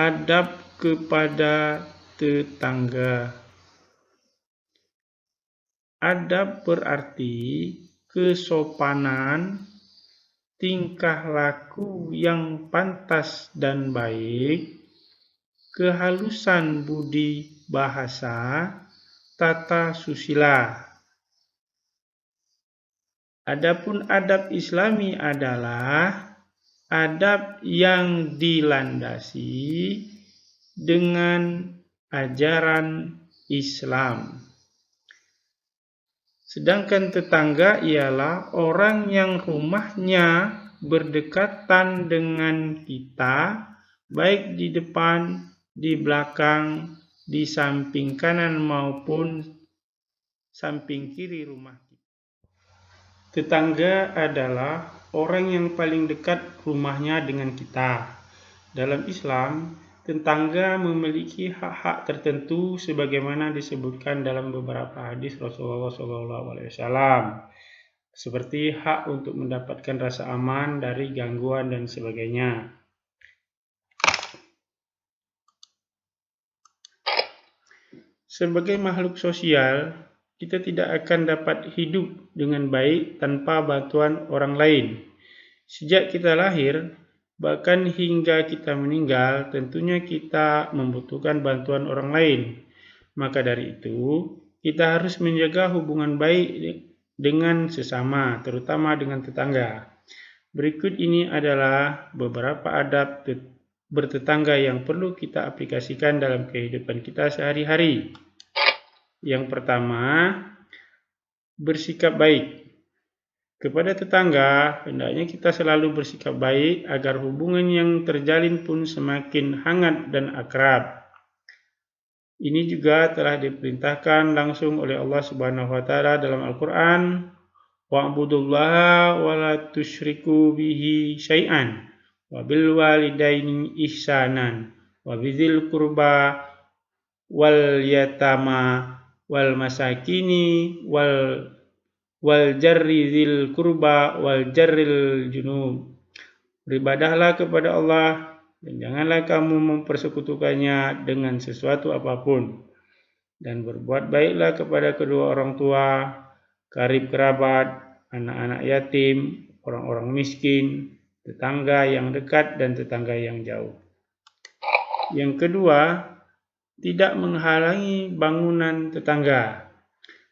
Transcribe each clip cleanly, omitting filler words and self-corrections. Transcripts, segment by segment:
Adab kepada tetangga. Adab berarti kesopanan, tingkah laku yang pantas dan baik, kehalusan budi bahasa, tata susila. Adapun adab Islami adalah adab yang dilandasi dengan ajaran Islam. Sedangkan tetangga ialah orang yang rumahnya berdekatan dengan kita, baik di depan, di belakang, di samping kanan maupun samping kiri rumah kita. Tetangga adalah orang yang paling dekat rumahnya dengan kita. Dalam Islam, tetangga memiliki hak-hak tertentu sebagaimana disebutkan dalam beberapa hadis Rasulullah SAW, seperti hak untuk mendapatkan rasa aman dari gangguan dan sebagainya. Sebagai makhluk sosial, kita tidak akan dapat hidup dengan baik tanpa bantuan orang lain. Sejak kita lahir, bahkan hingga kita meninggal, tentunya kita membutuhkan bantuan orang lain. Maka dari itu, kita harus menjaga hubungan baik dengan sesama, terutama dengan tetangga. Berikut ini adalah beberapa adab bertetangga yang perlu kita aplikasikan dalam kehidupan kita sehari-hari. Yang pertama, bersikap baik. Kepada tetangga, hendaknya kita selalu bersikap baik agar hubungan yang terjalin pun semakin hangat dan akrab. Ini juga telah diperintahkan langsung oleh Allah Subhanahu wa taala dalam Al-Qur'an, wa'budullaha wa la tusyriku bihi syai'an wa bil walidaini ihsanan wa bidzil qurba wal yatama wal masakini wal jarri dzil qurba wal jarril junub. Beribadahlah kepada Allah dan janganlah kamu mempersekutukannya dengan sesuatu apapun. Dan berbuat baiklah kepada kedua orang tua, karib kerabat, anak-anak yatim, orang-orang miskin, tetangga yang dekat dan tetangga yang jauh. Yang kedua, tidak menghalangi bangunan tetangga.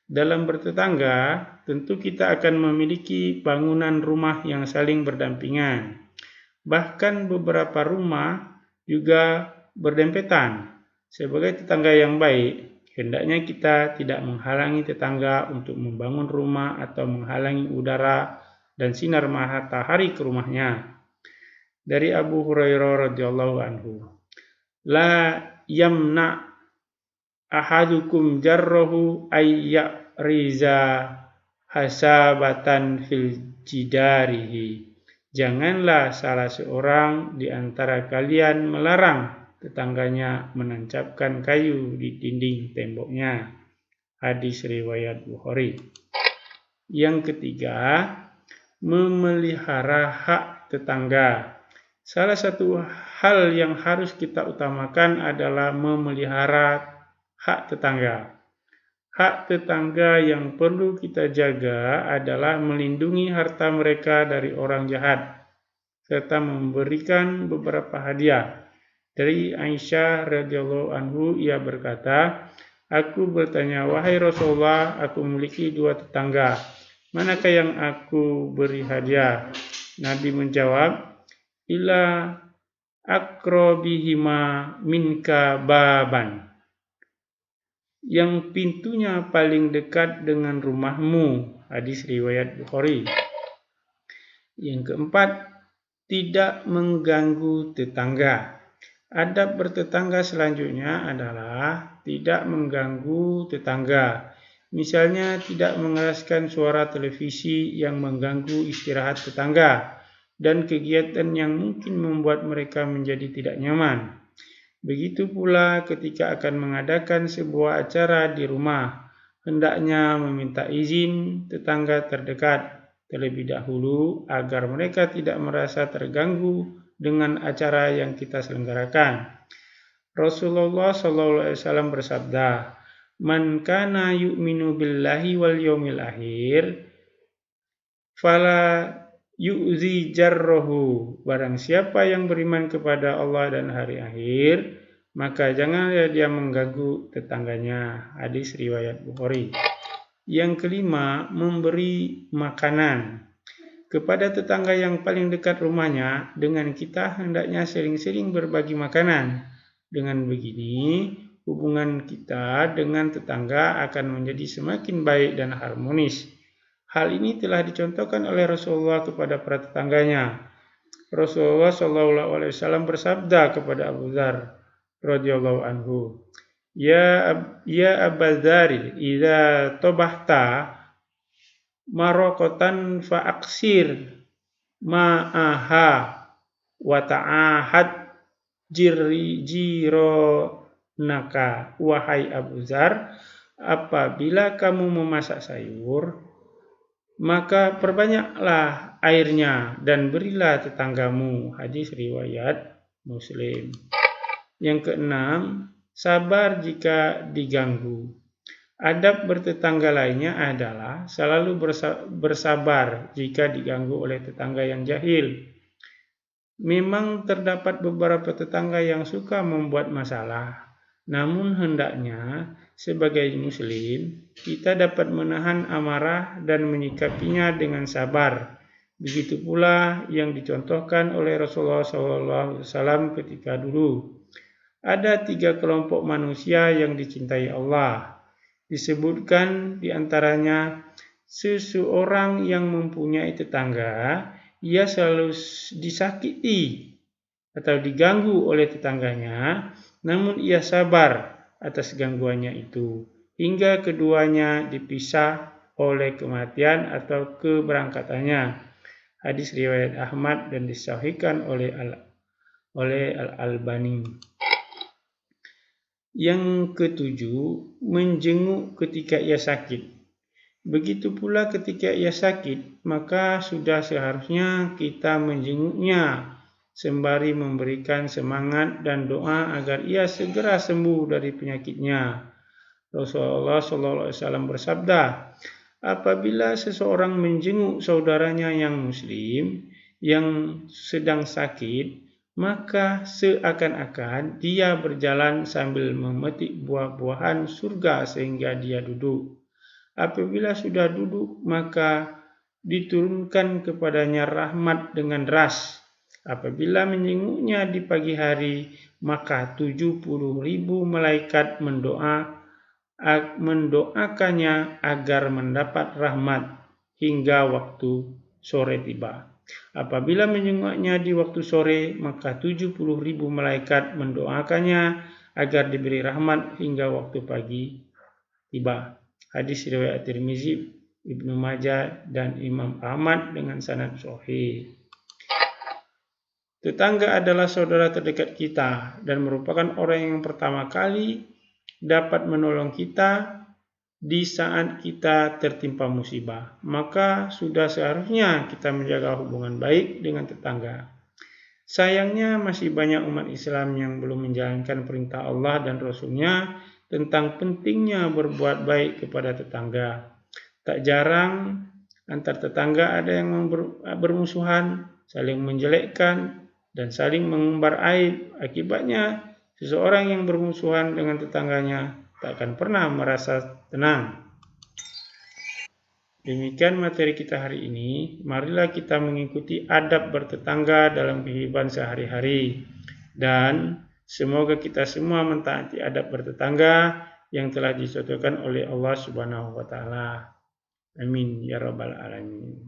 Dalam bertetangga, tentu kita akan memiliki bangunan rumah yang saling berdampingan. Bahkan beberapa rumah juga berdempetan. Sebagai tetangga yang baik, hendaknya kita tidak menghalangi tetangga untuk membangun rumah atau menghalangi udara dan sinar matahari ke rumahnya. Dari Abu Hurairah radhiyallahu anhu, la yamna ahadukum jarrahu riza hasabatan fil jidarihi. Janganlah salah seorang di antara kalian melarang tetangganya menancapkan kayu di dinding temboknya. Hadis riwayat Bukhari. Yang ketiga, memelihara hak tetangga. Salah satu hal yang harus kita utamakan adalah memelihara hak tetangga. Hak tetangga yang perlu kita jaga adalah melindungi harta mereka dari orang jahat, serta memberikan beberapa hadiah. Dari Aisyah radhiyallahu anhu, ia berkata, aku bertanya, wahai Rasulullah, aku memiliki 2 tetangga. Manakah yang aku beri hadiah? Nabi menjawab, ila akrobihima minka baban, yang pintunya paling dekat dengan rumahmu. Hadis riwayat Bukhari. Yang keempat, tidak mengganggu tetangga. Adab bertetangga selanjutnya adalah tidak mengganggu tetangga. Misalnya tidak mengeraskan suara televisi yang mengganggu istirahat tetangga dan kegiatan yang mungkin membuat mereka menjadi tidak nyaman. Begitu pula ketika akan mengadakan sebuah acara di rumah, hendaknya meminta izin tetangga terdekat terlebih dahulu agar mereka tidak merasa terganggu dengan acara yang kita selenggarakan. Rasulullah SAW bersabda, "Man kana yu'minu billahi wal yawmil akhir, fala yu'zi jarrohu." Barang siapa yang beriman kepada Allah dan hari akhir, maka janganlah dia mengganggu tetangganya. Hadis riwayat Bukhari. Yang kelima, memberi makanan kepada tetangga yang paling dekat rumahnya. Dengan kita hendaknya sering-sering berbagi makanan. Dengan begini, hubungan kita dengan tetangga akan menjadi semakin baik dan harmonis. Hal ini telah dicontohkan oleh Rasulullah kepada para tetangganya. Rasulullah SAW bersabda kepada Abu Dzar radhiyallahu anhu, Ya Aba Dzar, idza tabahta marokotan fa'aksir ma'aha wa ta'ahad jironaka. Wahai Abu Dzar, apabila kamu memasak sayur, maka perbanyaklah airnya dan berilah tetanggamu. Hadis riwayat Muslim. Yang keenam, sabar jika diganggu. Adab bertetangga lainnya adalah selalu bersabar jika diganggu oleh tetangga yang jahil. Memang terdapat beberapa tetangga yang suka membuat masalah, namun hendaknya sebagai muslim kita dapat menahan amarah dan menyikapinya dengan sabar. Begitu pula yang dicontohkan oleh Rasulullah SAW ketika dulu. Ada 3 kelompok manusia yang dicintai Allah. Disebutkan diantaranya seseorang yang mempunyai tetangga, ia selalu disakiti atau diganggu oleh tetangganya, namun ia sabar atas gangguannya itu, hingga keduanya dipisah oleh kematian atau keberangkatannya. Hadis riwayat Ahmad dan disahihkan oleh Al-Albani. Yang ketujuh, menjenguk ketika ia sakit. Begitu pula ketika ia sakit, maka sudah seharusnya kita menjenguknya sembari memberikan semangat dan doa agar ia segera sembuh dari penyakitnya. Rasulullah SAW bersabda, apabila seseorang menjenguk saudaranya yang muslim yang sedang sakit, maka seakan-akan dia berjalan sambil memetik buah-buahan surga sehingga dia duduk. Apabila sudah duduk, maka diturunkan kepadanya rahmat dengan deras. Apabila menjenguknya di pagi hari, maka 70.000 malaikat mendoakannya agar mendapat rahmat hingga waktu sore tiba. Apabila menjenguknya di waktu sore, maka 70.000 malaikat mendoakannya agar diberi rahmat hingga waktu pagi tiba. Hadis riwayat Tirmizi, Ibnu Majah, dan Imam Ahmad dengan sanad sahih. Tetangga adalah saudara terdekat kita dan merupakan orang yang pertama kali dapat menolong kita di saat kita tertimpa musibah. Maka sudah seharusnya kita menjaga hubungan baik dengan tetangga. Sayangnya masih banyak umat Islam yang belum menjalankan perintah Allah dan Rasul-Nya tentang pentingnya berbuat baik kepada tetangga. Tak jarang antar tetangga ada yang bermusuhan, saling menjelekkan, dan saling mengumbar aib. Akibatnya, seseorang yang bermusuhan dengan tetangganya tak akan pernah merasa tenang. Demikian materi kita hari ini. Marilah kita mengikuti adab bertetangga dalam kehidupan sehari-hari. Dan semoga kita semua mentaati adab bertetangga yang telah dicontohkan oleh Allah Subhanahu wa Ta'ala. Amin ya rabbal alamin.